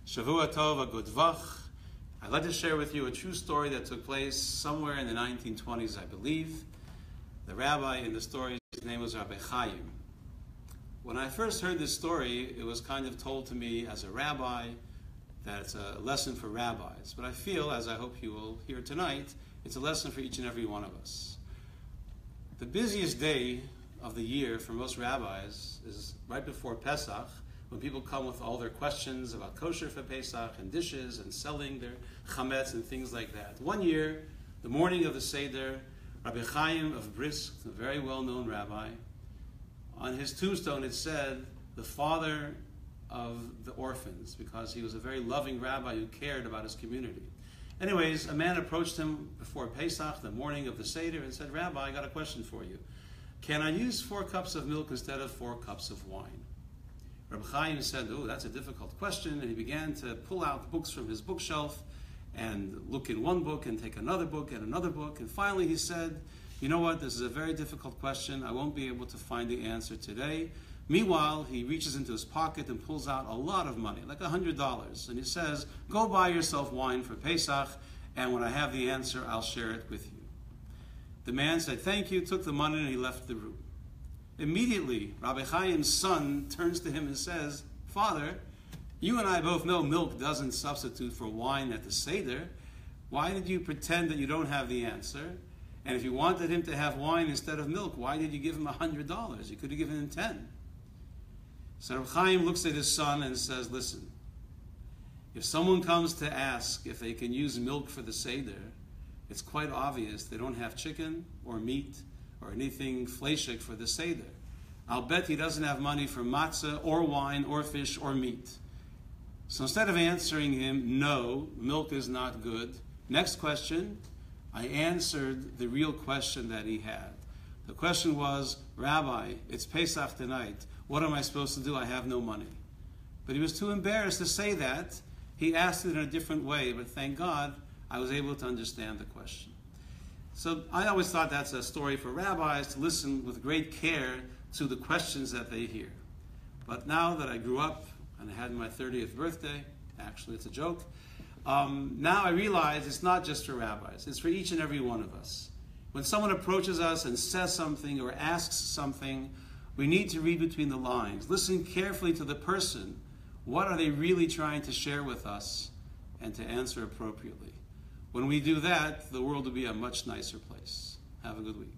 Shavua Tov, a good vach. I'd like to share with you a true story that took place somewhere in the 1920s, I believe. The rabbi in the story, his name was Reb Chaim. When I first heard this story, it was kind of told to me as a rabbi that it's a lesson for rabbis. But I feel, as I hope you will hear tonight, it's a lesson for each and every one of us. The busiest day of the year for most rabbis is right before Pesach, when people come with all their questions about kosher for Pesach and dishes and selling their chametz and things like that. One year, the morning of the Seder, Reb Chaim of Brisk, a very well-known rabbi, on his tombstone it said, the father of the orphans, because he was a very loving rabbi who cared about his community. Anyways, a man approached him before Pesach, the morning of the Seder, and said, Rabbi, I got a question for you. Can I use 4 cups of milk instead of 4 cups of wine? Reb Chaim said, oh, that's a difficult question, and he began to pull out books from his bookshelf and look in one book and take another book and another book, and finally he said, you know what, this is a very difficult question, I won't be able to find the answer today. Meanwhile, he reaches into his pocket and pulls out a lot of money, like $100, and he says, go buy yourself wine for Pesach, and when I have the answer, I'll share it with you. The man said, thank you, took the money, and he left the room. Immediately, Rabbi Chaim's son turns to him and says, Father, you and I both know milk doesn't substitute for wine at the Seder. Why did you pretend that you don't have the answer? And if you wanted him to have wine instead of milk, why did you give him $100? You could have given him 10. So Rabbi Chaim looks at his son and says, listen, if someone comes to ask if they can use milk for the Seder, it's quite obvious they don't have chicken or meat or anything fleshik for the Seder. I'll bet he doesn't have money for matzah or wine or fish or meat. So instead of answering him, no, milk is not good, next question, I answered the real question that he had. The question was, Rabbi, it's Pesach tonight. What am I supposed to do? I have no money. But he was too embarrassed to say that. He asked it in a different way, but thank God I was able to understand the question. So I always thought that's a story for rabbis to listen with great care to the questions that they hear. But now that I grew up and I had my 30th birthday, actually it's a joke, now I realize it's not just for rabbis, it's for each and every one of us. When someone approaches us and says something or asks something, we need to read between the lines. Listen carefully to the person. What are they really trying to share with us? And to answer appropriately. When we do that, the world will be a much nicer place. Have a good week.